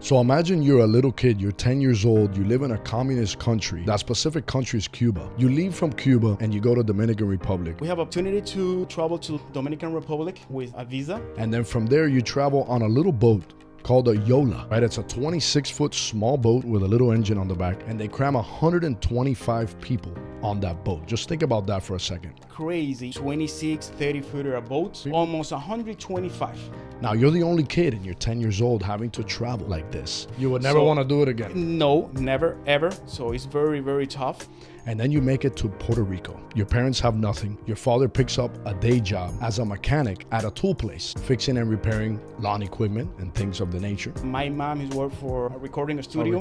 So imagine you're a little kid, you're 10 years old, you live in a communist country. That specific country is Cuba. You leave from Cuba and you go to Dominican Republic. We have opportunity to travel to Dominican Republic with a visa. And then from there you travel on a little boat called a Yola, right? It's a 26-foot small boat with a little engine on the back, and they cram 125 people on that boat. Just think about that for a second. Crazy, 26, 30-footer boats, almost 125. Now, you're the only kid and you're 10 years old having to travel like this. You would never want to do it again. No, never, ever. So it's very, very tough. And then you make it to Puerto Rico. Your parents have nothing. Your father picks up a day job as a mechanic at a tool place, fixing and repairing lawn equipment and things of the nature. My mom has worked for a recording studio.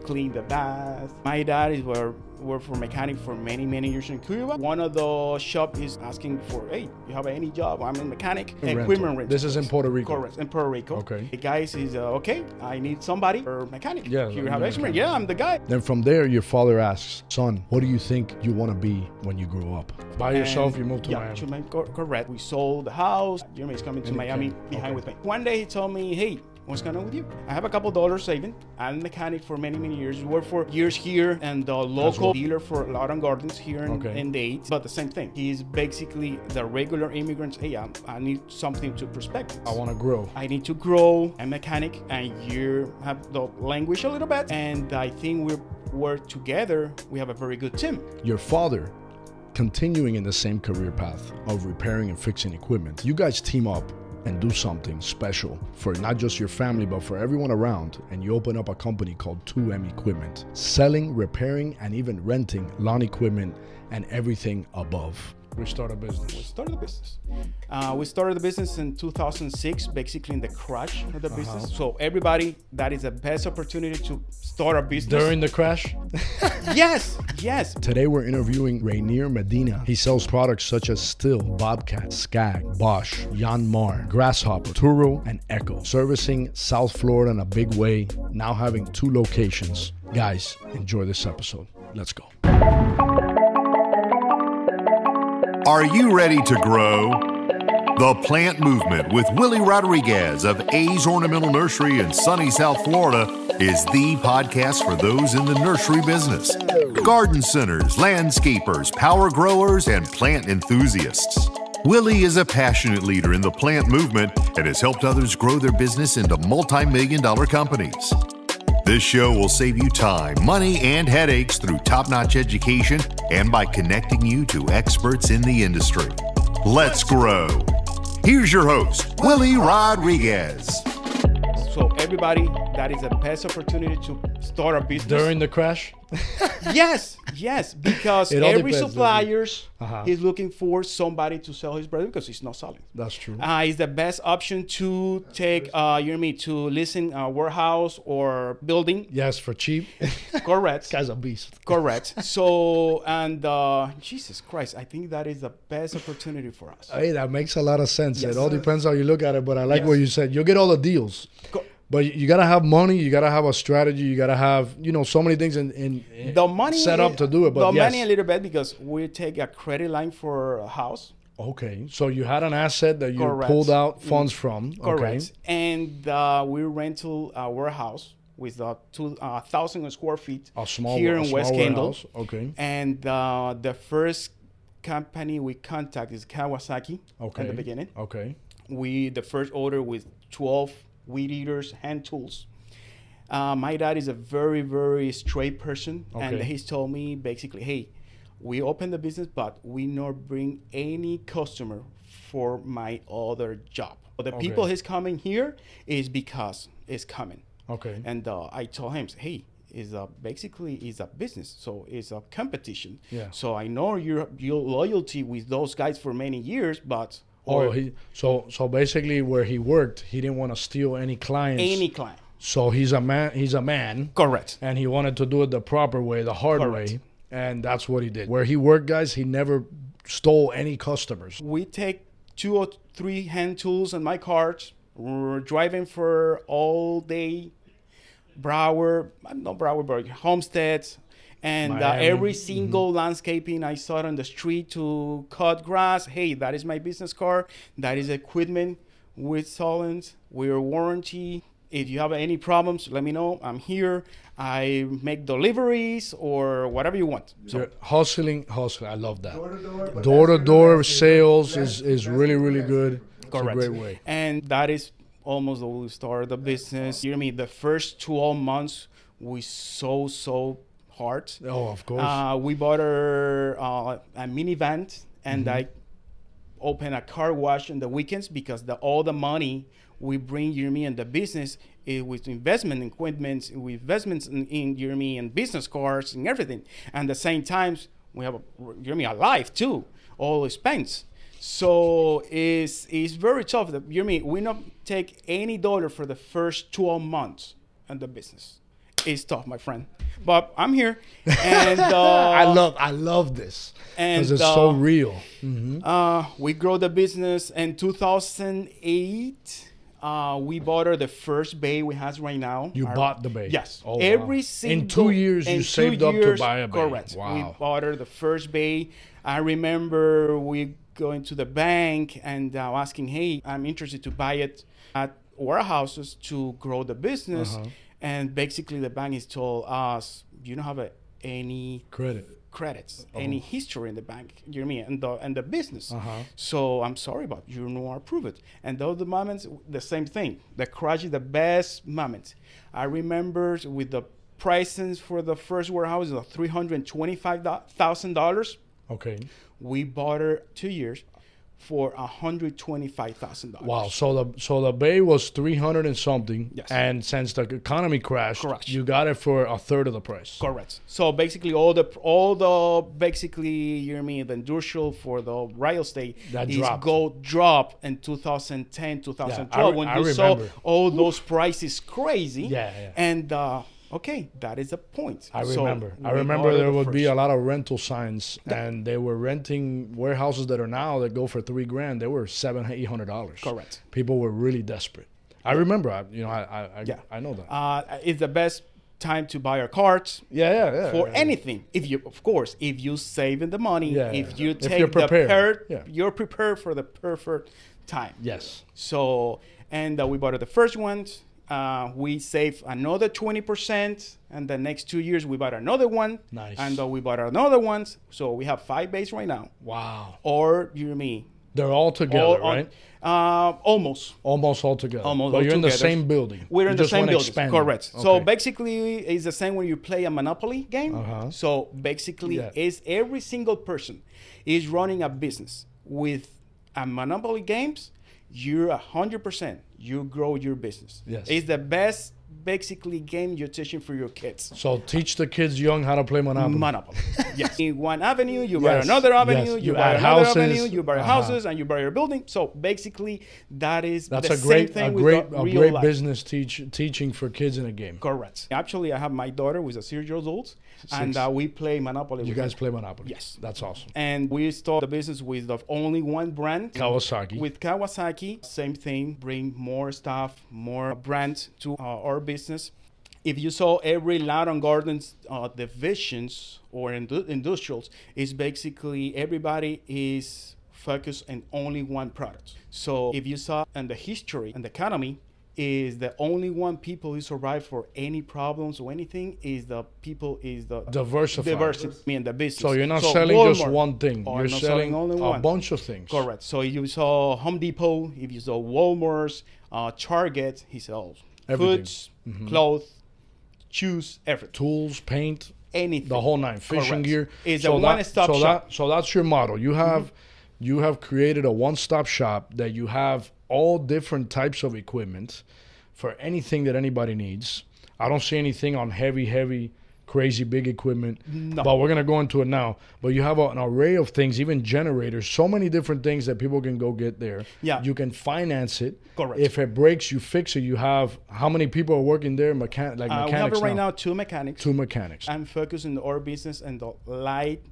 Clean the bath. My dad is worked for mechanic for many, many years in Cuba. One of the shop is asking for, hey, you have any job? I'm a mechanic. Equipment rental. This is in Puerto Rico. Correct, in Puerto Rico. Okay. The guy says, okay, I need somebody for mechanic. Yeah. You have experience. Yeah, I'm the guy. Then from there, your father asks, son, what do you think you want to be when you grow up? By yourself, you moved to Miami. Correct. We sold the house. Jeremy is coming to Miami behind with me. One day he told me, hey, what's going on with you? I have a couple dollars saving. I'm a mechanic for many, many years. Worked for years here and the local dealer for Lawn and Gardens here in the 8. But the same thing. He's basically the regular immigrants. Hey, I need something to perspective. I want to grow. I need to grow. I'm a mechanic and you have the language a little bit. And I think we work together. We have a very good team. Your father, continuing in the same career path of repairing and fixing equipment, you guys team up and do something special for not just your family, but for everyone around. And you open up a company called 2M Equipment, selling, repairing, and even renting lawn equipment and everything above. We started a business. We started the business in 2006, basically in the crash of the business. So everybody, that is the best opportunity to start a business. During the crash? Yes, yes. Today we're interviewing Reinier Medina. He sells products such as Still, Bobcat, Skag, Bosch, Yanmar, Grasshopper, Turo, and Echo, servicing South Florida in a big way, now having 2 locations. Guys, enjoy this episode. Let's go. Are you ready to grow? The Plant Movement with Willie Rodriguez of A's Ornamental Nursery in sunny South Florida is the podcast for those in the nursery business. Garden centers, landscapers, power growers, and plant enthusiasts. Willie is a passionate leader in the plant movement and has helped others grow their business into multi-million-dollar companies. This show will save you time, money, and headaches through top-notch education and by connecting you to experts in the industry. Let's grow. Here's your host, Willie Rodriguez. So everybody, that is the best opportunity to start a business. During the crash? Yes, because every supplier is looking for somebody to sell his product because he's not selling. That's true. It's the best option to take, to leasing a warehouse or building. Yes, for cheap. Correct. This guy's a beast. Correct. So, and Jesus Christ, I think that is the best opportunity for us. Hey, that makes a lot of sense. Yes. It all depends how you look at it, but I like what you said. You'll get all the deals. But you got to have money, you got to have a strategy, you got to have, so many things in the money set up to do it. But the money a little bit because we take a credit line for a house. Okay. So you had an asset that you pulled out funds from. Correct. Okay. And we rented a warehouse with 2,000 square feet here in West Kendall. Okay. And the first company we contact is Kawasaki in the beginning. Okay. The first order with 12 weed eaters, hand tools. My dad is a very, very straight person. And he's told me basically, hey, we open the business, but we not bring any customer for my other job. The people he's coming here is because it's coming. Okay. And I told him, hey, basically is a business, so it's a competition. Yeah. So I know your loyalty with those guys for many years, but so basically where he worked, he didn't want to steal any clients. Any client. So he's a man. Correct. And he wanted to do it the proper way, the hard way. And that's what he did. Where he worked, guys, he never stole any customers. We take 2 or 3 hand tools in my cart. We're driving for all day. Homestead. And every single landscaping I saw on the street to cut grass. Hey, that is my business card. That is equipment with Solent. We're warranty. If you have any problems, let me know. I'm here. I make deliveries or whatever you want. So you're hustling. I love that. Door-to-door sales is really, really good. correct. It's a great way. And that is almost the way we started the business. You know what I mean? The first 12 months, we so hard. Oh, of course. We bought a minivan, and I opened a car wash on the weekends because all the money we bring, you know what I mean, in the business with investment equipment, with investments in you know what I mean, in business cars and everything. And at the same time, we have you know what I mean, a life too, all expense. So it's very tough. You know what I mean? We don't take any dollar for the first 12 months in the business. It's tough, my friend. But I'm here, and I love this because it's so real. We grow the business in 2008. We bought the first bay we have right now. You bought the bay? Yes. Oh, Every single in 2 years you saved up to buy a bay. Correct. Wow. We bought the first bay. I remember we going to the bank and asking, hey, I'm interested to buy it at warehouses to grow the business. And basically the bank is told us, you don't have any credits, any history in the bank, you know what I mean, and the business. So I'm sorry, but you don't want to approve it. And those the moments, the same thing. The crash is the best moment. I remember with the prices for the first warehouse of $325,000. Okay. We bought it 2 years for $125,000. Wow. So the bay was 300 and something. Yes. And since the economy crashed, Correct. you got it for a third of the price. Correct. So basically all the basically, you know what I mean, the industrial for the real estate that drop in 2010, 2012 when you saw all those prices crazy. Yeah. And okay, that is the point. I remember there would be a lot of rental signs, and they were renting warehouses that are now that go for $3,000. They were $700-800. Correct. People were really desperate. I remember. I know that. It's the best time to buy a cart. For anything. If you save in the money, if you take you're prepared. you're prepared for the perfect time. Yes. So, and we bought the first ones. We saved another 20%, and the next 2 years we bought another one. Nice. And we bought another one. So we have 5 bays right now. Wow. Or you know me. They're all together, right? Almost all together. Almost. But you're in the same building. We're in the same building. Correct. Okay. So basically, it's the same when you play a Monopoly game. So basically, is every single person is running a business with a Monopoly games. You're 100%. You grow your business. Yes. It's the best basically game you're teaching for your kids. So teach the kids young how to play Monopoly. Yes. In one avenue, you buy another avenue, you buy another avenue, you buy houses, and you buy your building. So basically, that's a great business teaching for kids in a game. Correct. Actually, I have my daughter who's a 6 years old, and we play Monopoly. You guys play Monopoly? Yes. That's awesome. And we started the business with only one brand. Kawasaki. With Kawasaki, same thing, bring more stuff, more brands to our business. If you saw every lawn and gardens divisions or industrials, is basically everybody is focused on only one product. So if you saw in the history and the economy, is the only one people who survive for any problems or anything is the diversity in the business. So you're not selling Walmart, just one thing. You're selling only a bunch of things. Correct. So if you saw Home Depot, if you saw Walmart's, Target, he sells foods, clothes, shoes, everything. Tools, paint, anything. the whole nine. Fishing gear. It's a one-stop shop. So that's your model. You have created a one-stop shop that you have all different types of equipment for anything that anybody needs. I don't see anything on heavy, crazy big equipment. No. But we're going to go into it now. But you have an array of things, even generators, so many different things that people can go get there. Yeah. You can finance it. Correct. If it breaks, you fix it. You have, how many people are working there? Mechanics we have right now 2 mechanics. 2 mechanics. I'm focused on our business and the light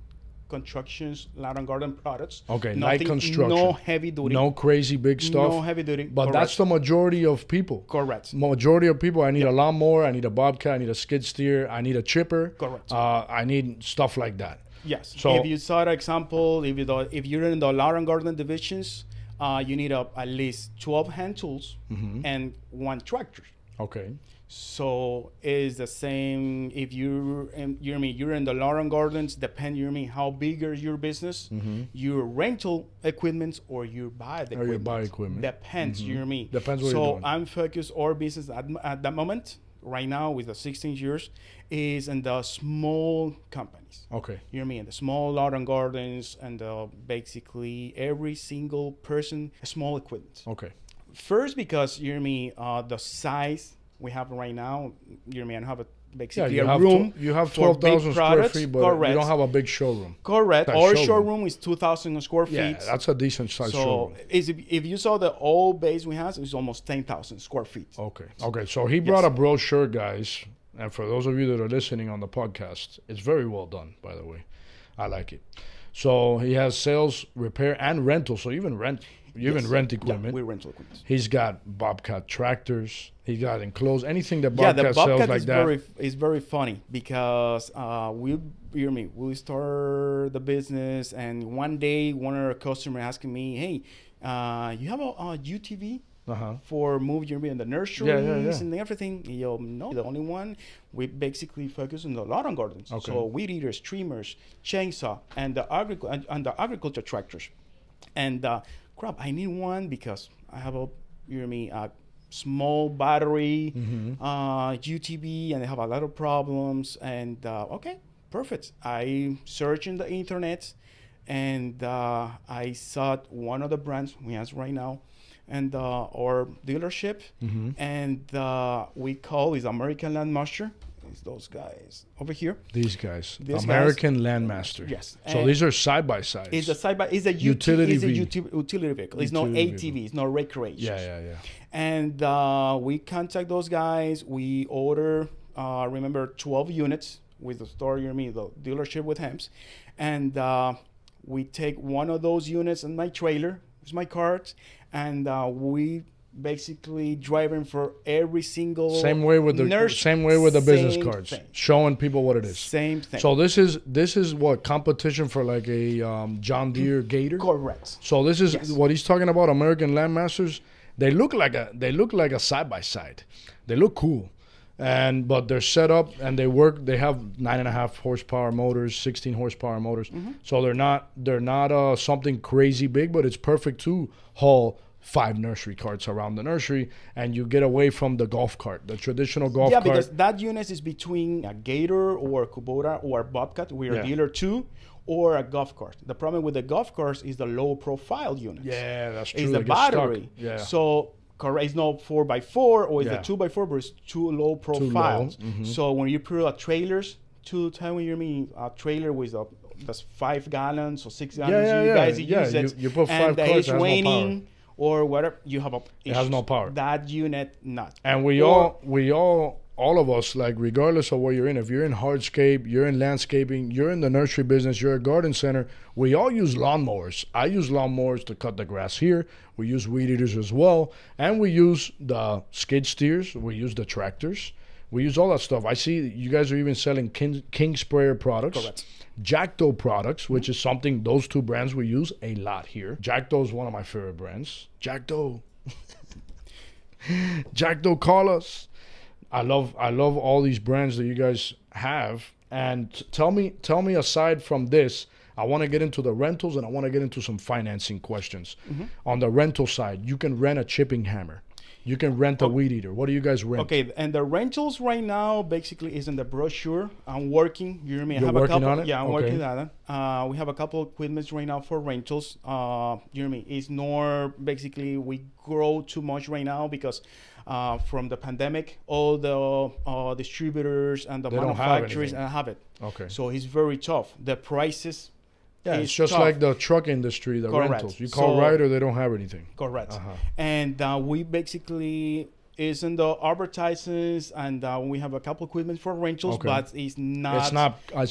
constructions, lawn and garden products. Okay, light construction. No heavy duty. No crazy big stuff. No heavy duty. But that's the majority of people. Correct. Majority of people, I need a lawnmower, I need a bobcat, I need a skid steer, I need a chipper. Correct. I need stuff like that. Yes. So if you saw the example, if you're in the lawn and garden divisions, you need at least 12 hand tools and 1 tractor. Okay. So it's the same if you're in the lawn and gardens, depend how big is your business, your rental equipment or you buy the equipment. Or you buy equipment. Depends, Depends what you're doing. So I'm focused our business at that moment, right now with the 16 years, is in the small companies. Okay. In the small lawn and gardens and basically every single person, small equipment. Okay. First, because the size we have right now, I have basically a room. You have 12,000 square feet, but correct. You don't have a big showroom. Correct. Our showroom is 2,000 square feet. Yeah, that's a decent size showroom. So if you saw the old base we have, it's almost 10,000 square feet. Okay. Okay. So he brought a brochure, guys. And for those of you that are listening on the podcast, it's very well done, by the way. I like it. So he has sales, repair, and rental. So you even rent equipment. Yeah, we rental equipment. He's got Bobcat tractors. He's got enclosed anything that Bobcat sells like that. Is very funny because we start the business, and one day one of our customers asking me, "Hey, you have a UTV?" For move in the nurseries and everything. No, the only one we basically focus on the lawn and gardens. Okay. So weed eaters, trimmers, chainsaw, and the agriculture tractors. And crap, I need one because I have a small battery UTV, and they have a lot of problems. And okay, perfect. I searched in the internet, and I saw one of the brands we have right now. And our dealership, and we call is American Landmaster. It's those guys over here. These guys, American Landmaster. Yes. So these are side by sides. It's a side by. It's a utility vehicle. It's not ATV. It's not recreation. Yeah. And we contact those guys. We order. Remember 12 units with the store. The dealership with Hems, and we take one of those units in my trailer. It's my cart. And we basically driving for every single same way with the business cards, showing people what it is. Same thing. So this is what competition for like a John Deere Gator. Correct. So this is what he's talking about. American Landmasters. They look like a side by side. They look cool. But they're set up and they work. They have 9.5 horsepower motors, 16 horsepower motors. So they're not something crazy big, but it's perfect to haul 5 nursery carts around the nursery, and you get away from the golf cart, the traditional golf cart. Yeah, because that unit is between a Gator or a Kubota or a Bobcat. We're a dealer too. Or a golf cart. The problem with the golf carts is the low profile units. Yeah, that's true. It's the battery. Yeah. So correct, it's not 4x4 or it's the 2x4, but it's too low profiles. So when you put a trailers, a trailer with that's 5 gallons or 6 gallons, you guys use it. You put 5 and cars, it's raining or whatever, you have it has no power. That unit not. And all of us, like regardless of where you're in, if you're in hardscape, you're in landscaping, you're in the nursery business, you're a garden center, we all use lawnmowers. I use lawnmowers to cut the grass here. We use weed eaters as well. And we use the skid steers. We use the tractors. We use all that stuff. I see you guys are even selling King Sprayer products. Correct. Jackdo products, which is something, those 2 brands we use a lot here. Jackdo is one of my favorite brands. Jackdo. Jackdo, call us. I love all these brands that you guys have. And tell me, aside from this, I want to get into the rentals and I want to get into some financing questions. On the rental side, you can rent a chipping hammer. You can rent a weed eater. What do you guys rent? Okay, and the rentals right now basically is in the brochure. I'm working. You hear me? You're working on it? Yeah, I'm working on it. We have a couple of equipments right now for rentals. You hear me? It's more basically we grow too much right now because from the pandemic, all the distributors and the manufacturers don't have it. Okay. So it's very tough. The prices. Yeah, it's just tough. Like the truck industry, the rentals. You call Ryder, they don't have anything. Correct. And we basically is in the advertisements, and we have a couple equipment for rentals, but it's not.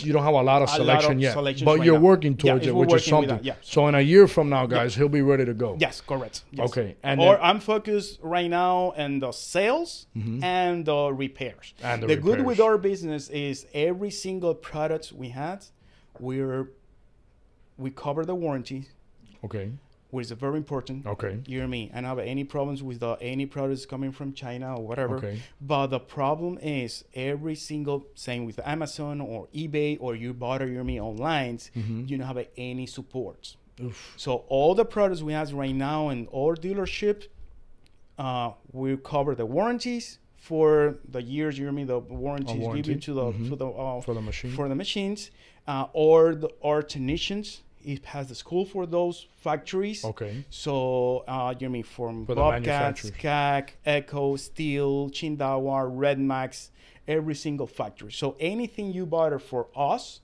You don't have a lot of selection yet, but you're working towards it, which is something. So in a year from now, guys, he'll be ready to go. Yes, correct. Yes. Okay, I'm focused right now on the sales and the repairs. And the good with our business is every single product we had, we cover the warranty. Okay. which is very important. Okay. You hear me? I don't have any problems with any products coming from China or whatever. Okay. But the problem is every single, same with Amazon or eBay, or you bought it, you hear me, online, you don't have any support. Oof. So all the products we have right now in our dealership, we cover the warranties for the years. You hear me? The warranties given to the for the machine, for the machines, or our technicians. It has the school for those factories. Okay. So you hear me, from for Bobcats, CAC, Echo, Steel, Chindawa, Red Max, every single factory. So anything you bought it for us,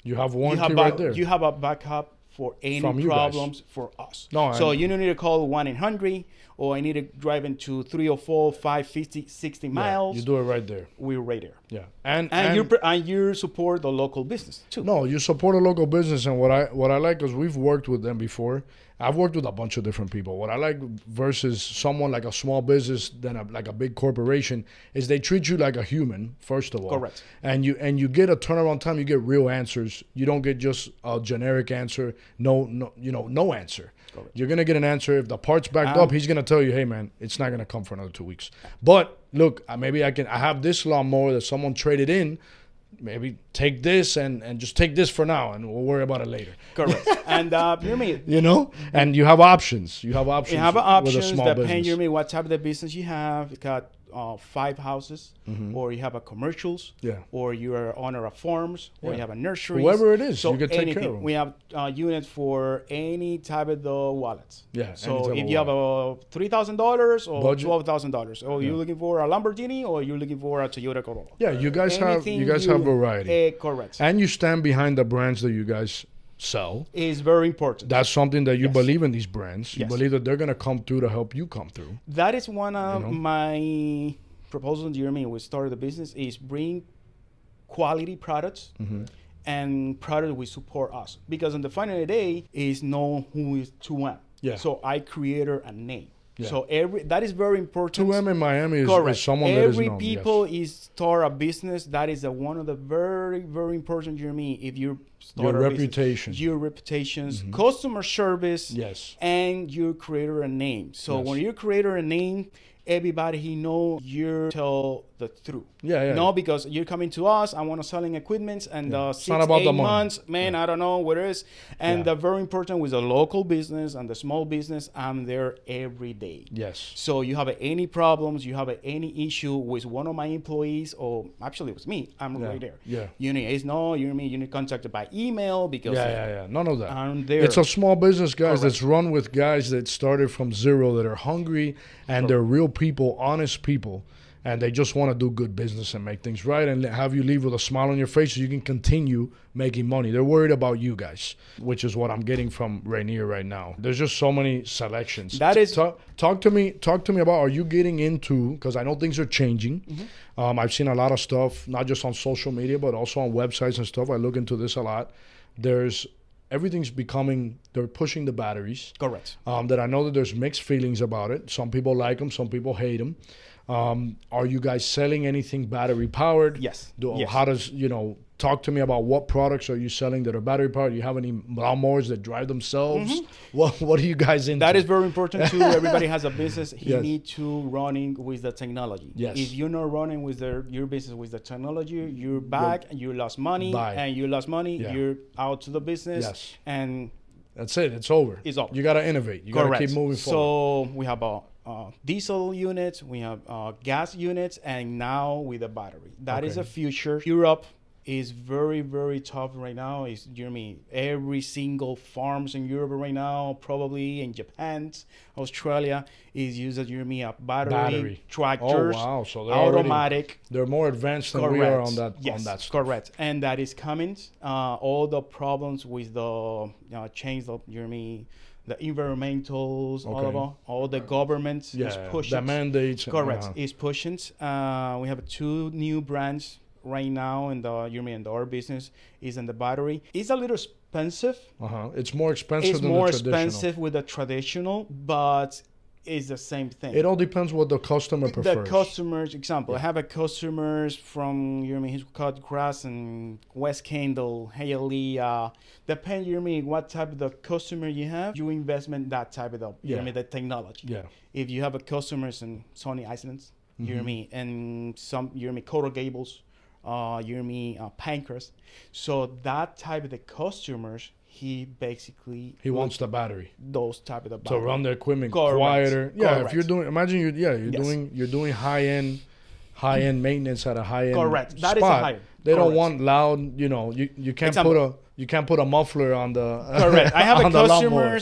you have warranty right there. You have a backup for any problems for us. No, so you don't need to call 1-800, or I need to drive into 3 or 4, 5, 50, 60 miles. You do it right there. We're right there. Yeah, and you support the local business too. No, you support a local business, and what I like is we've worked with them before. I've worked with a bunch of different people. What I like versus someone like a small business than like a big corporation is they treat you like a human, first of all. Correct. And you get a turnaround time. You get real answers. You don't get just a generic answer. No answer. Correct. You're gonna get an answer. If the part's backed up, he's gonna tell you, hey man, it's not gonna come for another 2 weeks. But look, maybe I have this lawnmower that someone traded in. Maybe take this and just take this for now, and we'll worry about it later. Correct. And you mean, and you have options. You have options. You have options with a small depending. business. You mean what type of the business you have. You got 5 houses, or you have a commercials, or you are owner of farms, or you have a nursery. Whoever it is, so you can take care of them. We have units for any type of the wallets. Yeah. So if you have a $3,000 or budget. $12,000, or you're looking for a Lamborghini, or you're looking for a Toyota Corolla. Yeah, you guys have variety. Correct. And you stand behind the brands that you guys sell. Is very important. That's something that you believe in these brands. You Yes. believe that they're going to come through to help you come through. That is one of my proposals, you hear me, we started the business, is bring quality products and product we support us. Because in the final of the day, is know who is 2M. Yeah. So I created a name. Yeah. So that is very important. 2M in Miami is someone that is known. Every people is start a business. That is one of the very, very important, you me. If you start your a reputation, business, your reputations, customer service, yes, and you create a name. So when you create a name, everybody know you tell the truth. Yeah. No, because you're coming to us, I want to selling equipment, and 6-8 months, man, I don't know what it is. And the very important with the local business and the small business, I'm there every day. Yes. So you have any problems, you have any issue with one of my employees, or actually with me, I'm right there. Yeah. You need you need contacted by email, because none of that. I'm there. It's a small business, guys, that's run with guys that started from zero, that are hungry, and they're real people, honest people, and they just want to do good business and make things right and have you leave with a smile on your face so you can continue making money. They're worried about you guys, which is what I'm getting from Reinier right now. There's just so many selections. That is talk to me about, are you getting into, because I know things are changing. I've seen a lot of stuff, not just on social media, but also on websites and stuff. I look into this a lot. Everything's becoming, they're pushing the batteries. Correct. That I know that there's mixed feelings about it. Some people like them, some people hate them. Are you guys selling anything battery powered? Yes. How does, talk to me about what products are you selling that are battery powered? Do you have any lawnmowers that drive themselves? What are you guys into? That is very important too. Everybody has a business. He needs to running with the technology. Yes. If you're not running with your business with the technology, you're back and you lost money. And you lost money. You're out to the business. Yes. And that's it. It's over. It's over. You got to innovate. You got to keep moving forward. So we have diesel units, we have gas units, and now with a battery. That is a future. Europe is very, very tough right now. Every single farms in Europe right now, probably in Japan, Australia, is using a battery tractors. Oh wow! So they're automatic. They're more advanced than we are on that. Yes, on that stuff. correct. And that is coming. All the problems with the change of the environmentals, all the governments is pushing. The mandates. Correct. Is pushing. We have 2 new brands right now in our business is in the battery. It's a little expensive. It's more expensive than the traditional. It's more expensive with the traditional, but is the same thing. It all depends what the customer prefers. The customers, example, I have a customers from, you know, he's cut grass and West Kendall, Haley, depend, you know, what type of the customer you have, you investment that type of the, you know, the technology. Yeah. If you have a customers in Sunny Islands, you know me, and some, you know me, Coral Gables, you know me, Pancras. So that type of the customers, he basically wants the battery. Those type of the battery. To run the equipment quieter. Yeah, Correct. if you're doing, imagine you're doing high end maintenance at a high end. Correct. That spot. is a higher. They don't want loud. You know, you can't put a muffler on the. Correct. I have a customer.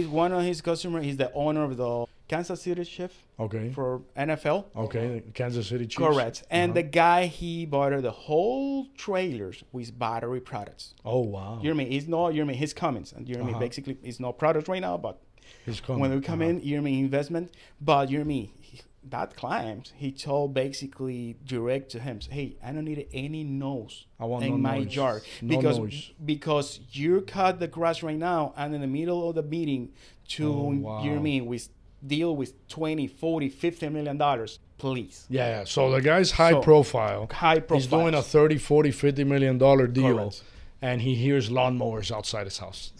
One of his customers. He's the owner of the Kansas City Chiefs. Okay. For NFL. Okay, Kansas City Chiefs. Correct. And the guy, he bought the whole trailers with battery products. Oh wow. You know what I mean? It's not, you know what I mean, his comments. And you know what I mean? Basically, it's not products right now, but when we come in, you know what I mean, investment. But you know what I mean? That client, he told basically direct to him, hey, I don't need any noise in my yard. Because you cut the grass right now, and in the middle of the meeting to, you know what I mean, with deal with 20, 40, $50 million, please. Yeah. So the guy's high profile. He's doing a 30, 40, $50 million deal. Correct. And he hears lawnmowers outside his house.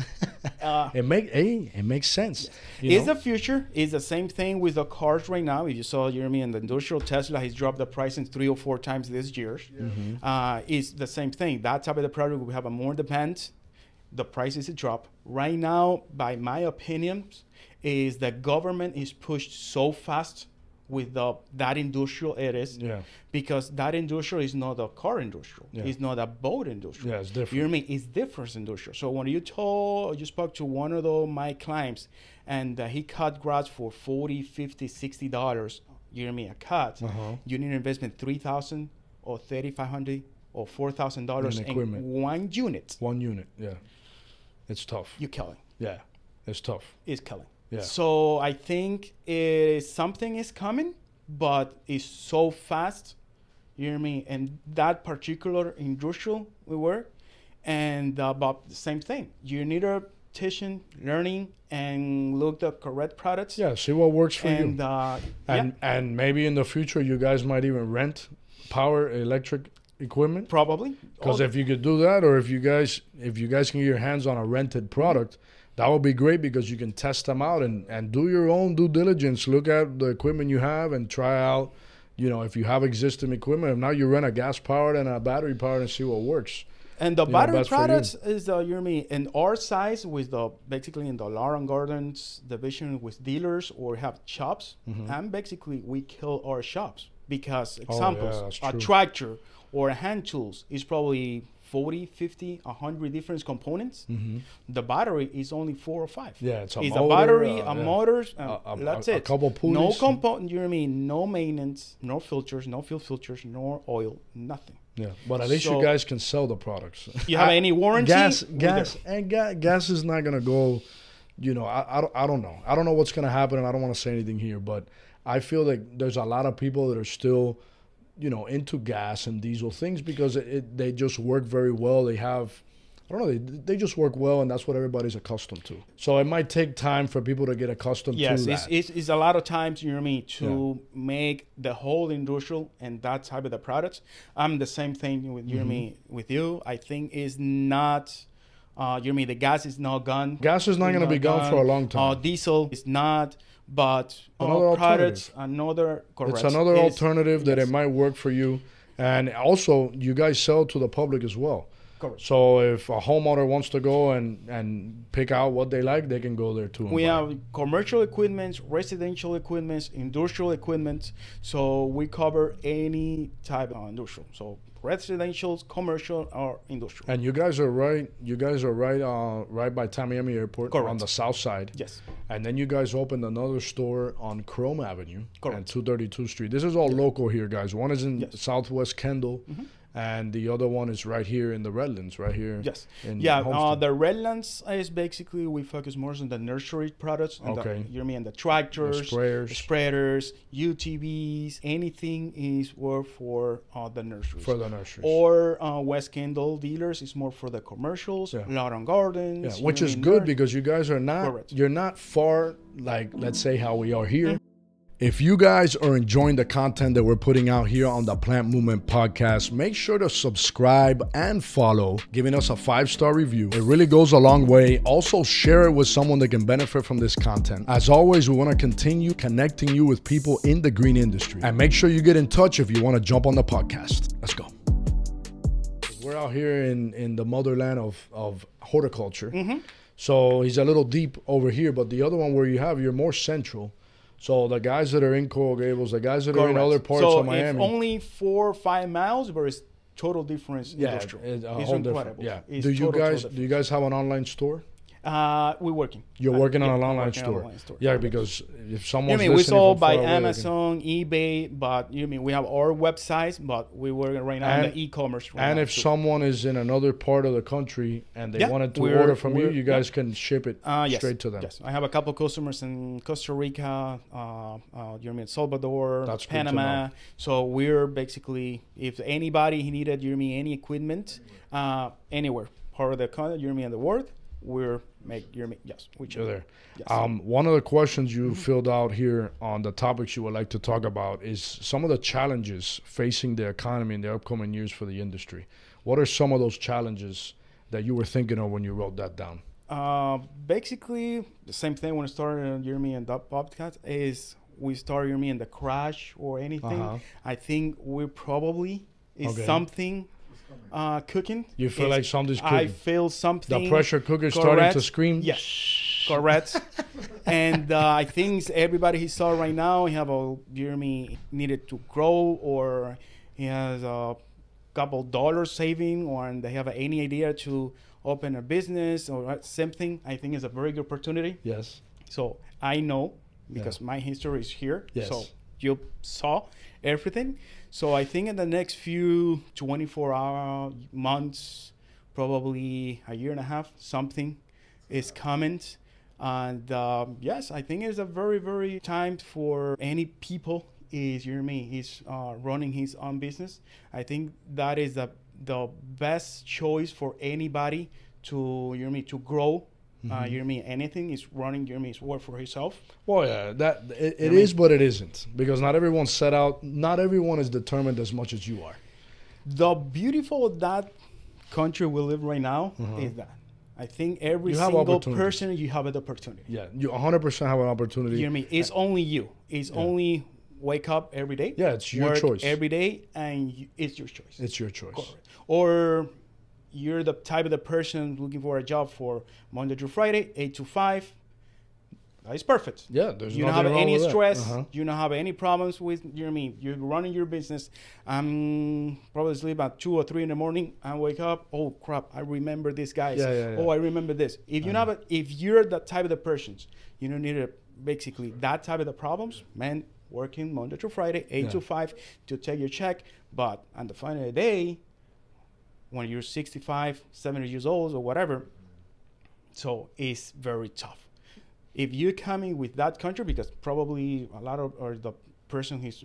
It makes sense. It's the future. It's the same thing with the cars right now. If you saw, you know what I mean, the industrial Tesla, he's dropped the pricing 3 or 4 times this year. Yeah. It's the same thing. That type of the product, we have a more demand. The prices drop. Right now, by my opinion, is the government is pushed so fast with that industrial it is, because that industrial is not a car industrial, it's not a boat industrial. Yeah, it's different. You know what I mean? It's different industrial. So when you spoke to one of my clients, and he cut grass for $40, $50, $60, you know what I mean, a cut, you need an investment $3,000 or $3,500 or $4,000 in one unit. One unit, yeah. It's tough. You're killing. Yeah, it's tough. It's killing. Yeah. So I think something is coming, but it's so fast, you know what I mean? And that particular industrial we work, and about the same thing. You need a teaching, learning, and look the correct products. Yeah, see what works for you. And maybe in the future you guys might even rent electric equipment. Probably. Because if you could do that, or if you guys can get your hands on a rented product, that would be great, because you can test them out and do your own due diligence. Look at the equipment you have and try out, you know, if you have existing equipment. If not, you rent a gas-powered and a battery-powered and see what works. And the battery products is, you know what I mean, in our size, with basically in the lawn gardens division with dealers or have shops, and basically we kill our shops, because examples, a tractor or a hand tools is probably 40, 50, 100 different components. The battery is only 4 or 5. Yeah, it's a battery, a motor, that's it. A couple pulleys. No component, you know what I mean? No maintenance, no filters, no fuel filters, no oil, nothing. Yeah, but at least you guys can sell the products. You have any warranty? Gas is not gonna go. You know, I don't know. I don't know what's gonna happen, and I don't want to say anything here, but I feel like there's a lot of people that are still, you know, into gas and diesel things, because they just work very well. They have, I don't know, they just work well, and that's what everybody's accustomed to. So it might take time for people to get accustomed to that. Yes, it's a lot of times, you know what I mean, to make the whole industrial and that type of the products. I'm the same thing with, you know what I mean, with you. I think is not, you know what I mean, the gas is not gone. Gas is not going to be gone for a long time. Diesel is not. But products, it's another alternative that it might work for you. And also, you guys sell to the public as well. Correct. So if a homeowner wants to go and pick out what they like, they can go there too. We have commercial equipment, residential equipment, industrial equipment. So we cover any type of industrial. So residential, commercial, or industrial. And you guys are right. Right by Miami Airport. Correct. On the south side. Yes. And then you guys opened another store on Chrome Avenue. Correct. And 232nd Street. This is all local here, guys. One is in Southwest Kendall, And the other one is right here in the Redlands, right here. Yes. In Yeah. Homestead. The Redlands is basically we focus more on the nursery products. And Okay. You know what I mean? The tractors, The spreaders, UTVs, anything is worth for the nurseries. For the nurseries. Or West Kendall dealers is more for the commercials, lawn and gardens. Yeah, which is good because you guys are not, you're not far, like, let's say how we are here. If you guys are enjoying the content that we're putting out here on the Plant Movement Podcast, make sure to subscribe and follow, giving us a 5-star review. It really goes a long way. Also, share it with someone that can benefit from this content. As always, we want to continue connecting you with people in the green industry. And make sure you get in touch if you want to jump on the podcast. Let's go. We're out here in the motherland of horticulture. So he's a little deep over here, but the other one where you're more central. So the guys that are in Coral Gables, the guys that are in other parts of Miami. So it's only 4 or 5 miles, but it's total difference industrial. It's incredible. Yeah. It's Do you guys have an online store? We're working. You're working on an online store. Yeah, because if someone's we listening sold from by far away, Amazon, eBay, but we have our websites, but we're working right now on the e-commerce. And if someone is in another part of the country and they wanted to order from you, you guys can ship it straight to them. Yes, I have a couple of customers in Costa Rica, Salvador, Panama. So we're basically, if anybody needed any equipment anywhere, part of the country, in the world, we're you're there. Yes. One of the questions you filled out here on the topics you would like to talk about is some of the challenges facing the economy in the upcoming years for the industry. What are some of those challenges that you were thinking of when you wrote that down? Basically, the same thing when I started in that podcast is we start in the crash or anything. I think we probably is something cooking. You feel like something's cooking? I feel something. The pressure cooker is starting to scream? Yes, correct. And I think everybody he saw right now, he have a needed to grow, or he has a couple dollars saving, or they have any idea to open a business or something. I think is a very good opportunity. Yes. So I know because my history is here. Yes. So you saw everything. So I think in the next few 24 months, probably a year and a half, something is coming. And yes, I think it's a very, very time for any people is running his own business. I think that is the best choice for anybody to grow. Anything is running his work for himself. Well, yeah, it is, but it isn't, because not everyone's set out. Not everyone is determined as much as you are. The beautiful of that country we live right now is that I think every single person you have an opportunity. Yeah, you 100% have an opportunity. You know what I mean? It's only you. It's only wake up every day. Yeah, it's your choice every day, and it's your choice. It's your choice. Correct. Or you're the type of the person looking for a job for Monday through Friday, 8 to 5. That's perfect. Yeah, there's you don't have any stress. You don't have any problems with you're running your business. I'm probably sleep at 2 or 3 in the morning. I wake up. Oh crap! I remember this guy. Oh, I remember this. If if you're that type of the persons, you don't need basically that type of the problems, man. Working Monday through Friday, 8 to 5 to take your check. But on the final day, when you're 65, 70 years old or whatever, so it's very tough. If you're coming with that country, because probably a lot of, or the person is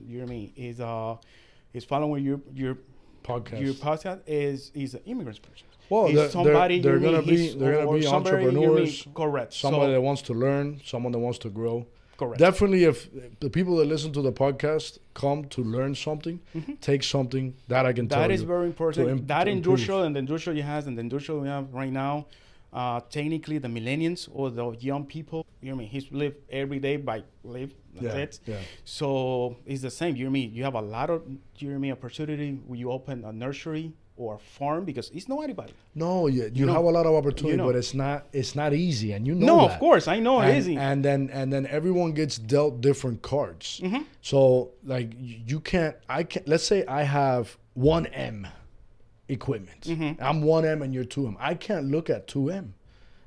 following your podcast is an immigrant person. Well, they're going to be entrepreneurs. Correct. Somebody that wants to learn, someone that wants to grow. Correct. Definitely, if the people that listen to the podcast come to learn something, take something, that I can tell you. That is very important. That industrial and the industrial you have and the industrial we have right now, technically the millennials or the young people, he's live every day by live. That's it. Yeah. So it's the same. You have a lot of opportunity when you open a nursery or farm, because it's not anybody. No, you have a lot of opportunity, but it's not easy, and No, that. Of course, I know it isn't. And then everyone gets dealt different cards. So like you can't. Let's say I have 1M equipment. I'm 1M and you're 2M. I can't look at 2M,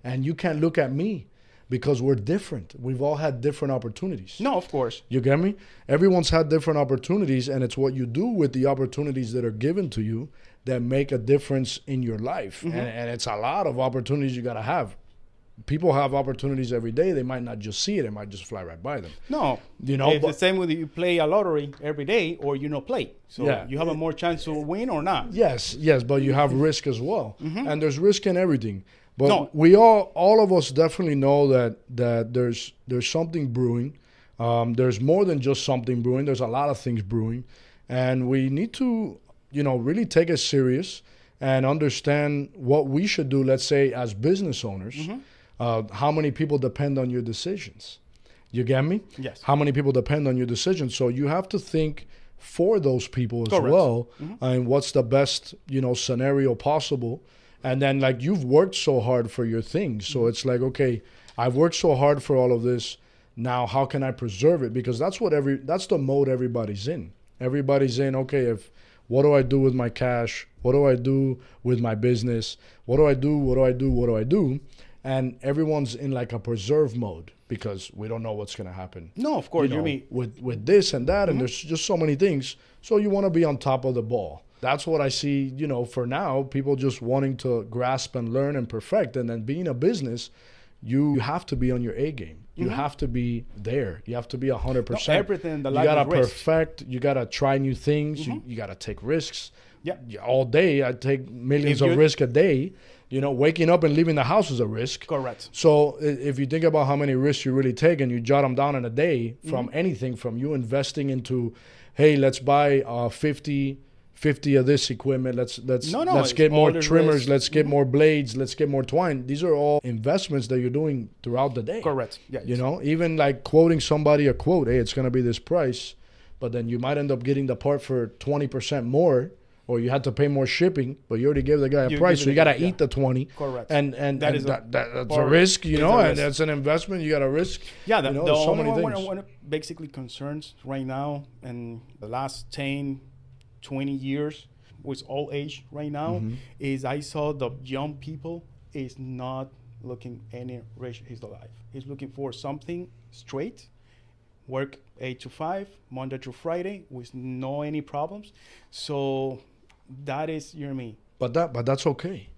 and you can't look at me, because we're different. We've all had different opportunities. No, of course. You get me? Everyone's had different opportunities, and it's what you do with the opportunities that are given to you that make a difference in your life. And it's a lot of opportunities you got to have. People have opportunities every day. They might not just see it. It might just fly right by them. No. You know, it's the same with you play a lottery every day or you not play. So you have a more chance to win or not. Yes, but you have risk as well. And there's risk in everything. But we all of us definitely know that there's something brewing. There's more than just something brewing. There's a lot of things brewing. And we need to, really take it serious and understand what we should do, let's say, as business owners. How many people depend on your decisions? You get me? Yes. How many people depend on your decisions? So you have to think for those people as well. And what's the best, scenario possible. And then, like, you've worked so hard for your things. So it's like, okay, I've worked so hard for all of this. Now, how can I preserve it? Because that's the mode everybody's in. Everybody's in, okay, what do I do with my cash? What do I do with my business? What do I do? And everyone's in like a preserve mode because we don't know what's going to happen. No, of course, you mean with this and that, and there's just so many things. So you want to be on top of the ball. That's what I see, for now, people just wanting to grasp and learn and perfect. And then being a business, you have to be on your A game. You have to be there. You have to be 100%. No, everything in the life you got to is perfect. You got to try new things. You got to take risks. Yeah. All day, I take millions of risks a day. Waking up and leaving the house is a risk. Correct. So if you think about how many risks you really take and you jot them down in a day from anything, from you investing into, hey, let's buy 50 of this equipment. Let's get more trimmers. Risk. Let's get more blades. Let's get more twine. These are all investments that you're doing throughout the day. Correct. Yeah. Even like quoting somebody a quote, hey, it's going to be this price, but then you might end up getting the part for 20% more. Or you had to pay more shipping, but you already gave the guy a price, so you got to eat the 20. Correct. And that's a risk, and that's an investment. You got to risk. Yeah, the only one basically concerns right now in the last 10, 20 years with all age right now is I saw the young people is not looking any rich is the life. He's looking for something straight, work 8 to 5, Monday through Friday with no any problems. So that is me. But that's okay.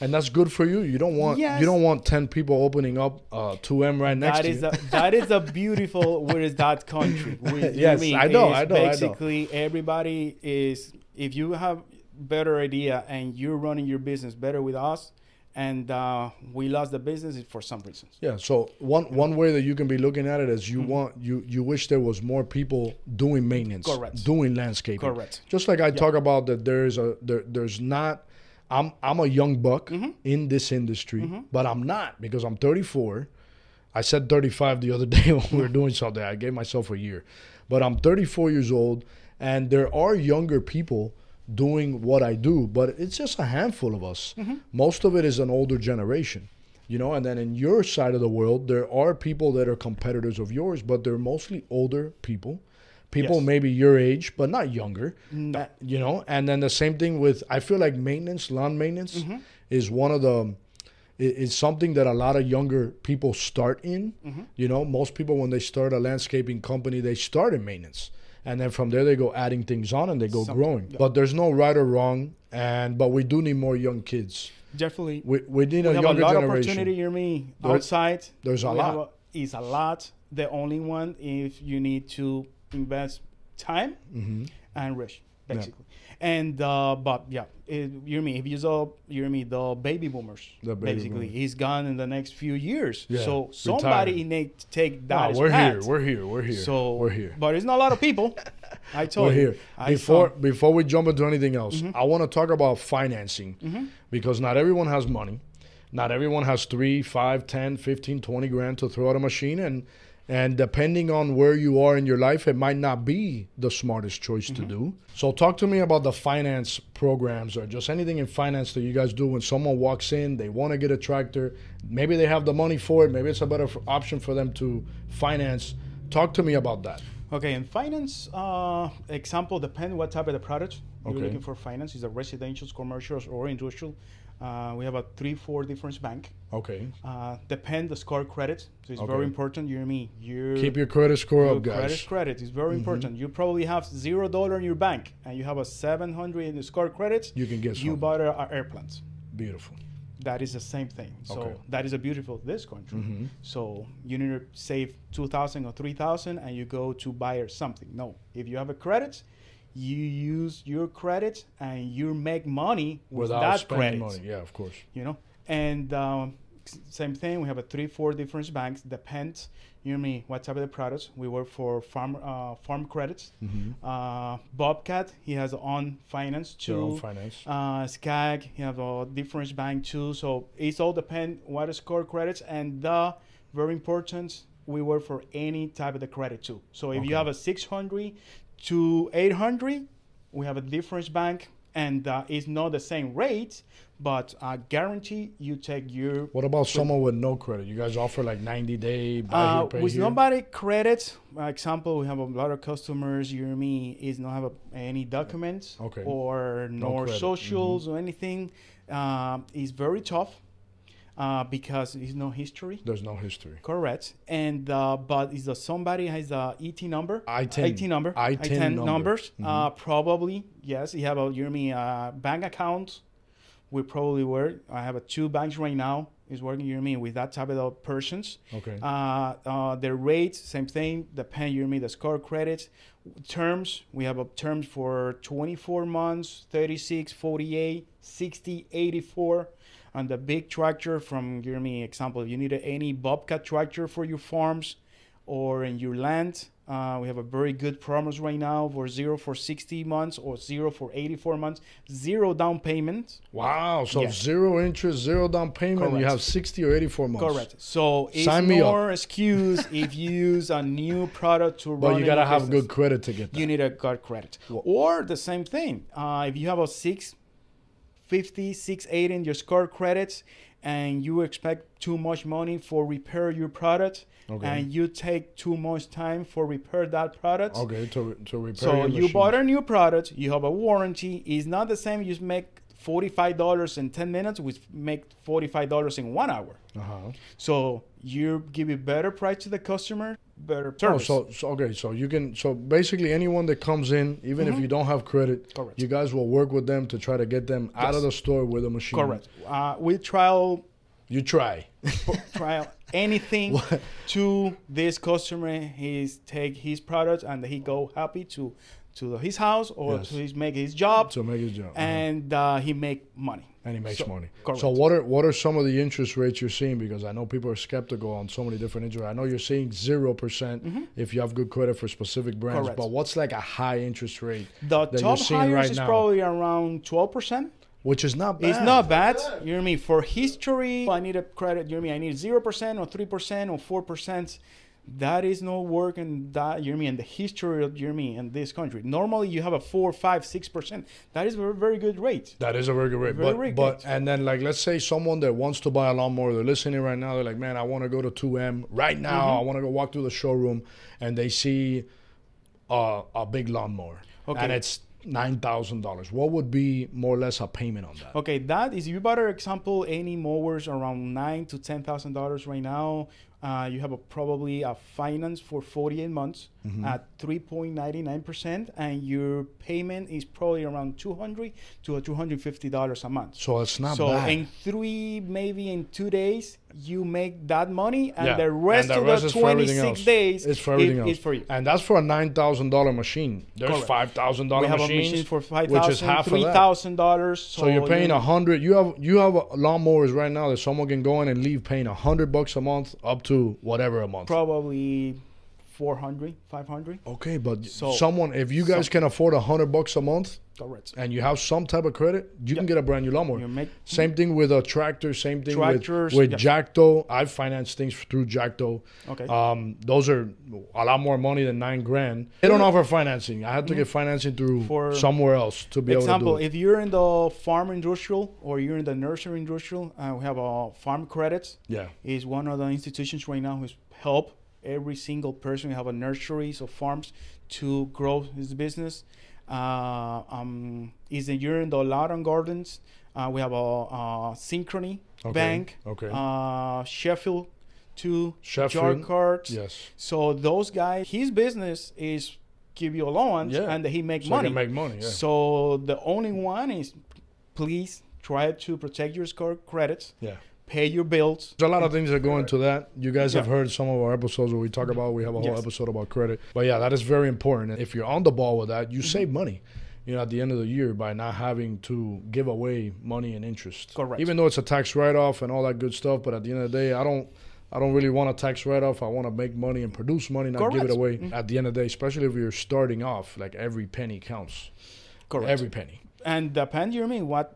And that's good for you. You don't want 10 people opening up 2M right next to you. That is a beautiful where is that country. Yes, I know. Basically, everybody is, if you have better idea and you're running your business better with us, and we lost the business for some reasons. Yeah. So one way that you can be looking at it is you wish there was more people doing maintenance, correct, doing landscaping, correct. Just like I talk about that, there's not. I'm a young buck in this industry, but I'm not because I'm 34. I said 35 the other day when we were doing something. I gave myself a year, but I'm 34 years old, and there are younger people doing what I do, but it's just a handful of us. Most of it is an older generation, and then in your side of the world, there are people that are competitors of yours, but they're mostly older people maybe your age, but not younger, and then the same thing with, I feel like lawn maintenance is one of the, it's something that a lot of younger people start in. Most people, when they start a landscaping company, they start in maintenance. And then from there, they go adding things on and they go growing. Yeah. But there's no right or wrong. But we do need more young kids. Definitely. We need a younger generation. Opportunity, outside. There's a lot. Is a lot. The only one if you need to invest time and risk, basically. Yeah. And but yeah, if you saw the baby boomers, basically he's gone in the next few years. Yeah, so somebody need to take that. We're here. So we're here. But it's not a lot of people. I told you. We're here. Before we jump into anything else, I want to talk about financing because not everyone has money. Not everyone has 3, 5, 10, 15, 20 grand to throw at a machine, and depending on where you are in your life, it might not be the smartest choice to do. So talk to me about the finance programs or just anything in finance that you guys do when someone walks in, they want to get a tractor. Maybe they have the money for it. Maybe it's a better option for them to finance. Talk to me about that. Okay, in finance, example, depend what type of the product you're looking for finance, is a residential, commercial, or industrial. We have a 3-4 different bank. Okay. Depend the score credit. So it's very important. You know me. Keep your credit score up, guys. Credit is very important. You probably have $0 in your bank and you have a 700 in the score credits. You can get some. You bought airplanes. Beautiful. That is the same thing. So that is a beautiful this country. So you need to save 2,000 or 3,000 and you go to buy something. No, if you have a credit, you use your credit and you make money without that spending credit. money. Yeah, of course. You know, and same thing. We have a 3-4 different banks. Depends. You know me. What type of the products? We work for farm credits. Bobcat, he has on finance too. Their own finance. Skag, he have a different bank too. So it's all depend what is score credits, and very important. We work for any type of the credit too. So if you have a 600 to 800, we have a different bank, and it's not the same rate, but I guarantee you take your. What about someone with no credit? You guys offer like 90-day buy here, pay with here? nobody credit, example, we have a lot of customers, you and me, is not have any documents or no socials or anything. It's very tough. Because there's no history. There's no history. Correct. And but is somebody has a ET number? I-10 number. I-10 numbers. Probably yes. You have a bank account. We probably work. I have 2 banks right now. Is working with that type of persons. Okay. The rates, same thing. Depend the score credits. Terms, we have terms for 24 months, 36, 48, 60, 84. And the big tractor from, example, if you need any Bobcat tractor for your farms or in your land, we have a very good promos right now for 0 for 60 months or 0 for 84 months, 0 down payment. Wow, so 0 interest, 0 down payment, Correct. You have 60 or 84 months. Correct. So it's more excuse if you use a new product to run. But you got to have good credit to get that. You need a good credit. Or the same thing, if you have a 650, 680 in your score credits and you expect too much money for repair your product and you take too much time for repair that product. Okay, to repair so your you machine. bought a new product, you have a warranty. It's not the same you make $45 in 10 minutes, we make $45 in 1 hour. So you give a better price to the customer, better service. So you can, so basically anyone that comes in, even if you don't have credit, Correct. You guys will work with them to try to get them out of the store with a machine. Correct. We trial. You try anything to this customer. He's take his product and he go happy to his house or to make his job. To make his job. And he make money. And he makes money. Correct. So what are some of the interest rates you're seeing? Because I know people are skeptical on so many different interest rates. I know you're seeing 0% if you have good credit for specific brands. Correct. But what's like a high interest rate the that top you're seeing highest right is now? probably around 12%. Which is not bad. It's not bad. You know what I mean? For history, I need a credit. You know what I mean? I need 0% or 3% or 4%. That is no work in that, you know what I mean, in the history of, you know what I mean, in this country. Normally you have a 4, 5, 6%. That is a very, very good rate. That is a very good rate. But and then like let's say someone that wants to buy a lawnmower, they're listening right now, they're like, man, I want to go to 2M right now. I want to go walk through the showroom and they see a big lawnmower. And it's $9,000. What would be more or less a payment on that? Okay, that is, you bought, for example, any mowers around $9,000 to $10,000 right now. You have probably a finance for 48 months at 3.99%, and your payment is probably around $200 to $250 a month. So it's not bad. So maybe in 2 days, you make that money, and the rest of the 26 days is for you. And that's for a $9,000 machine. There's $5,000 machines. We have a machine for $5,000, which is half $3,000. So you're paying $100. You have lawnmowers right now that someone can go in and leave paying $100 a month up to whatever a month. Probably 400, 500. Okay, but someone, if you guys can afford $100 a month, correct, and you have some type of credit, you can get a brand new lawnmower. Same thing with a tractor. Same thing with Jacto. I've financed things through Jacto. Okay. Those are a lot more money than $9,000. They don't offer financing. I had to get financing through somewhere else to be able to do it. Example, if you're in the farm industrial or you're in the nursery industrial, we have a farm credits. Yeah. Is one of the institutions right now who's help every single person who have a nurseries or farms to grow his business. Is you're in the Lawn Gardens. We have a Synchrony Bank. Sheffield too. Jar cards. Yes. So those guys, his business is give you a loan and he make money. Can make money. Yeah. So the only one is, please try to protect your credits. Yeah. Pay your bills. There's a lot of things that go into that. You guys have heard some of our episodes where we talk about, we have a whole episode about credit. But yeah, that is very important. And if you're on the ball with that, you save money, you know, at the end of the year by not having to give away money and interest. Correct. Even though it's a tax write-off and all that good stuff, but at the end of the day, I don't really want a tax write-off. I want to make money and produce money, not give it away. At the end of the day, especially if you're starting off, like every penny counts. Correct. Every penny. And depends, you mean, what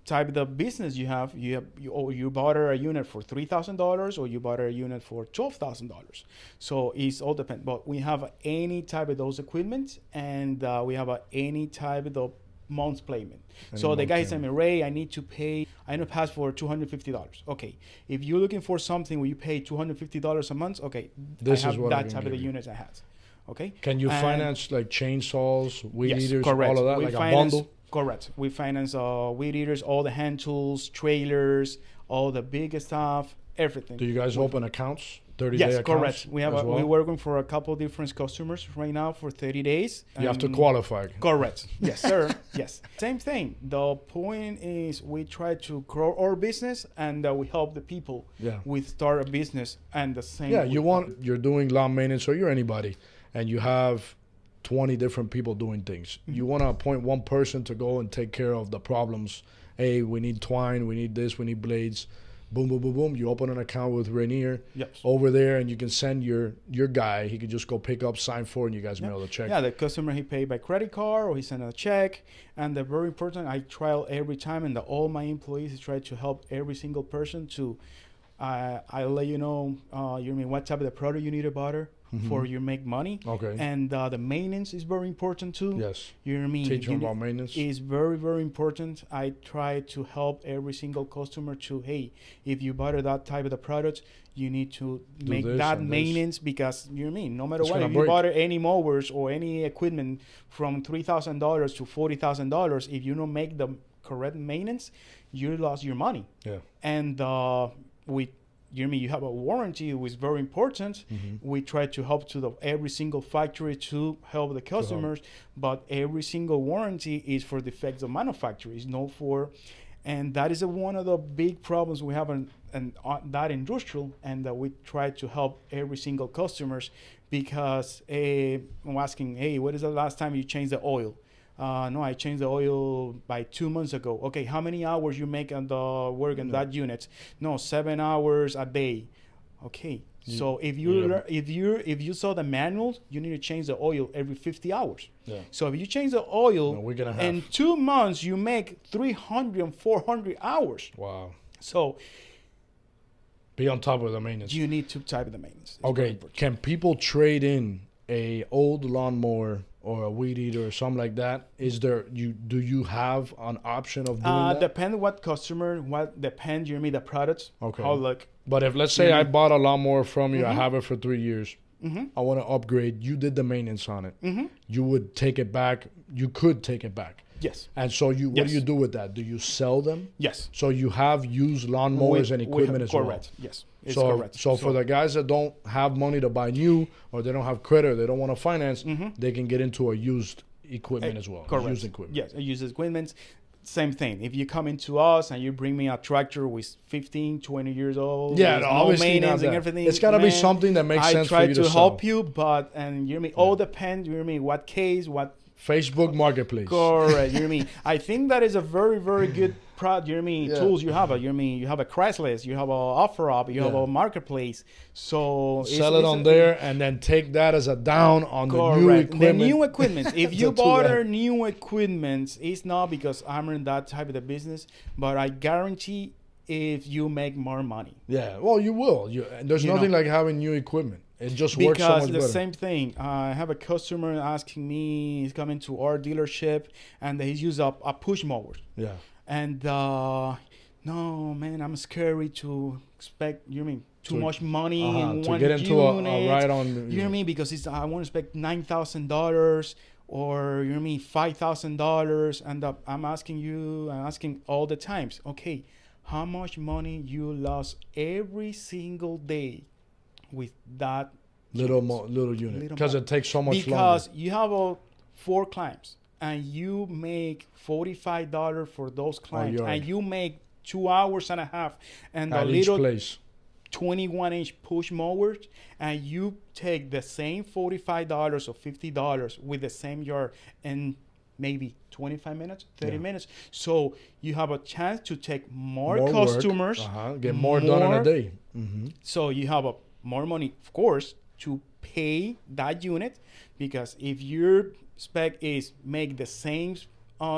type of the business you have. You bought a unit for $3,000 or you bought a unit for $12,000. So it's all depend. But we have any type of those equipment, and we have any type of the month payment. So the guy said me, Ray, I need to pass for $250. Okay, if you're looking for something where you pay $250 a month, okay, this I is have what that type of the units I have. Okay. Can you finance like chainsaws, weed eaters, correct. all of that, like a bundle? Correct. We finance weed eaters, all the hand tools, trailers, all the big stuff, everything. Do you guys open accounts? 30-day yes, accounts? Correct. We have we're working for a couple of different customers right now for 30 days. You have to qualify. Correct. Yes, sir. Yes. Same thing. The point is we try to grow our business and we help the people with start a business and the same. Yeah, you're doing lawn maintenance or you're anybody and you have 20 different people doing things. You want to appoint one person to go and take care of the problems. Hey, we need twine, we need this, we need blades. Boom, boom, boom, boom. You open an account with Reinier over there, and you can send your guy. He can just go pick up, sign for, and you guys mail the check. Yeah, the customer, he paid by credit card or he sent a check. And the very important, I trial every time, and all my employees try to help every single person to, I'll let you know, what type of the product you need to butter for you make money. Okay. And the maintenance is very important too. Yes. You know what I mean? Teach them about maintenance. Is very, very important. I try to help every single customer to, hey, if you butter that type of the product, you need to make that maintenance because, you know what I mean? No matter what, if you butter any mowers or any equipment from $3,000 to $40,000, if you don't make the correct maintenance, you lost your money. Yeah. And you have a warranty, which is very important. We try to help to every single factory to help the customers, but every single warranty is for defects of manufacturers, not for, and that is one of the big problems we have in that industrial, and that we try to help every single customers because I'm asking, hey, what is the last time you changed the oil? No, I changed the oil by 2 months ago. Okay, how many hours you make on the work on that unit? No, 7 hours a day. Okay, so if you saw the manual, you need to change the oil every 50 hours. Yeah. So if you change the oil, in 2 months you make 300 and 400 hours. Wow. So be on top of the maintenance. You need to type of the maintenance. Okay, can people trade in a old lawnmower or a weed eater or something like that? Do you have an option of doing that? Depend what customer, the products. Okay. But if let's say I bought a lawnmower from you, I have it for 3 years. I want to upgrade. You did the maintenance on it. You would take it back. You could take it back. Yes. And so what do you do with that? Do you sell them? Yes. So you have used lawnmowers and equipment as well? Correct. Yes. It's correct. So for the guys that don't have money to buy new or they don't have credit or they don't want to finance, they can get into a used equipment as well. Correct. Used equipment. Yes, used equipment. Same thing. If you come into us and you bring me a tractor with 15, 20 years old, no maintenance and everything, it's got to be something that makes sense for you to sell. I try to help you, but all depends. What case, what Facebook Marketplace. Correct. I think that is a very, very good product. Tools you have. You have a Craigslist, you have a OfferUp, you have a Marketplace. So sell it on there and then take that as a down on the new equipment. The new equipment. If you bought new equipment, it's not because I'm in that type of the business, but I guarantee if you make more money. Yeah. Well, you will. There's nothing like having new equipment. It just works so much better. Because the same thing, I have a customer asking me, he's coming to our dealership, and he's used a push mower. Yeah. And no, man, I'm scary to expect, too much money in one unit. To get into a ride on. Because I want to expect $9,000 or you know me, $5,000, and I'm asking all the times, okay, how much money you lost every single day with that little unit, because it takes so much longer. Because you have 4 clients and you make $45 for those clients, and you make 2 hours and a half, and at the little place 21-inch push mowers, and you take the same $45 or $50 with the same yard in maybe 25 minutes, 30 minutes. So you have a chance to take more customers, get more done in a day. So you have more money, of course, to pay that unit, because if your spec is make the same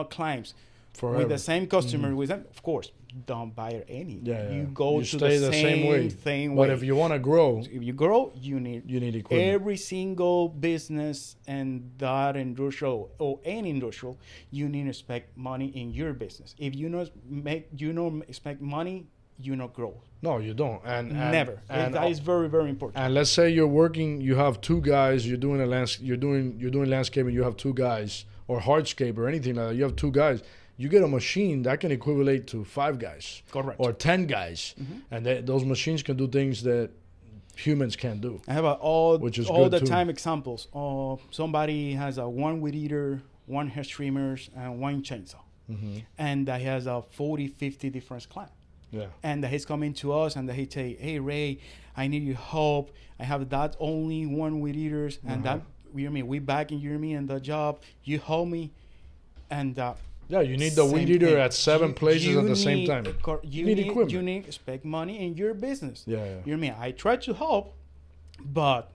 climbs with the same customer with them, of course, don't buy any. You go to the same thing. But if you want to grow, you need equipment. Every single business and that industrial or any industrial, you need to expect money in your business. If you don't expect money, you not grow. No, you don't. And never. And that is very, very important. And let's say you're working, you have 2 guys, you're doing landscaping, you have 2 guys, or hardscape or anything like that. You have 2 guys. You get a machine that can equivalent to 5 guys. Correct. Or 10 guys. And those machines can do things that humans can't do. I have all the time examples. Somebody has a 1 weed eater, 1 hair trimmers, and 1 chainsaw. And he has a 40-50 different clients. And he's coming to us and he say, hey, Ray, I need your help. I have that only 1 weed eaters, and that, we back in me and the job. You help me. And you need the weed eater at 7 places at the same time. You need equipment. You need to spend money in your business. You know what I mean? I try to help, but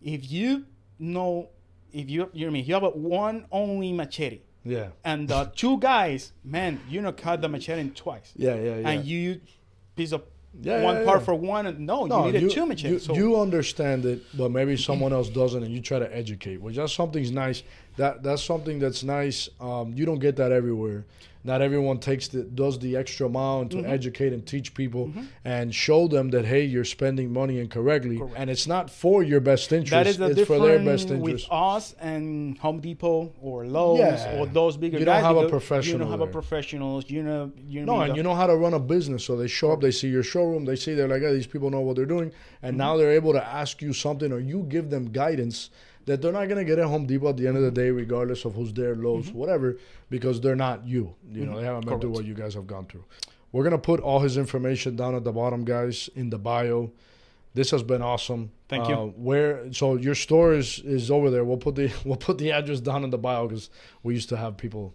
if you know, you have a 1 only machete. And 2 guys, man, cut the machete in twice. And you piece of one part for one. And you needed 2 machetes. You understand it, but maybe someone else doesn't, and you try to educate. Which that's something's nice. That's something that's nice. You don't get that everywhere. Not everyone does the extra mile to educate and teach people and show them that, hey, you're spending money incorrectly. And it's not for your best interest. That is it's for their best interest. With us and Home Depot or Lowe's or those bigger guys. You don't have a professional. You don't have a professional. And you know how to run a business. So they show up, they see your showroom, they see they're like, hey, these people know what they're doing. And now they're able to ask you something, or you give them guidance that they're not going to get at Home Depot at the end of the day, regardless of who's there, Lowe's, whatever, because they're not you. You know, they haven't been through what you guys have gone through. We're going to put all his information down at the bottom, guys, in the bio. This has been awesome. Thank you. So your store is over there. We'll put the address down in the bio, because we used to have people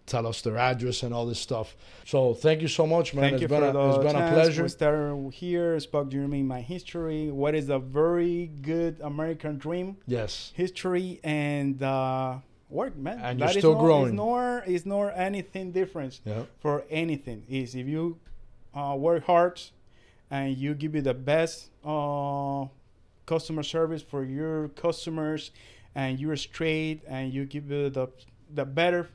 tell us their address and all this stuff. So thank you so much, man. It's been a pleasure. We started here, spoke during my history. What is a very good American dream? Yes. History and work, man. And you're still growing. It's not anything different for anything. Is if you work hard and you give it the best customer service for your customers, and you're straight and you give it the better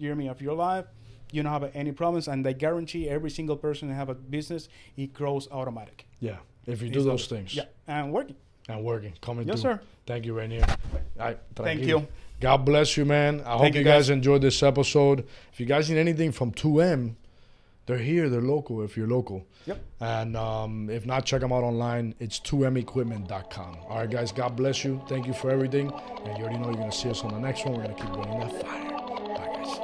of your life, you don't have any problems. And I guarantee every single person that have a business, it grows automatic. Yeah, if you do those things. Yeah, and working. Coming yes, through. Sir. Thank you, Reinier. Thank you. God bless you, man. I hope you guys enjoyed this episode. If you guys need anything from 2M, they're here. They're local if you're local. Yep. And if not, check them out online. It's 2mequipment.com. All right, guys. God bless you. Thank you for everything. And you already know you're going to see us on the next one. We're going to keep bringing that fire. Bye, guys.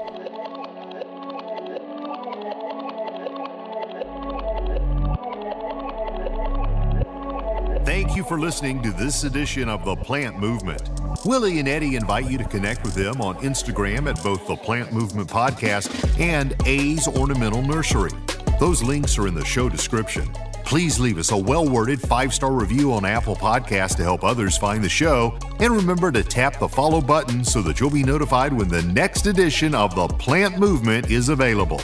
Thank you for listening to this edition of The Plant Movement. Willie and Eddie invite you to connect with them on Instagram at both The Plant Movement Podcast and A's Ornamental Nursery. Those links are in the show description. Please leave us a well-worded 5-star review on Apple Podcasts to help others find the show. And remember to tap the follow button so that you'll be notified when the next edition of The Plant Movement is available.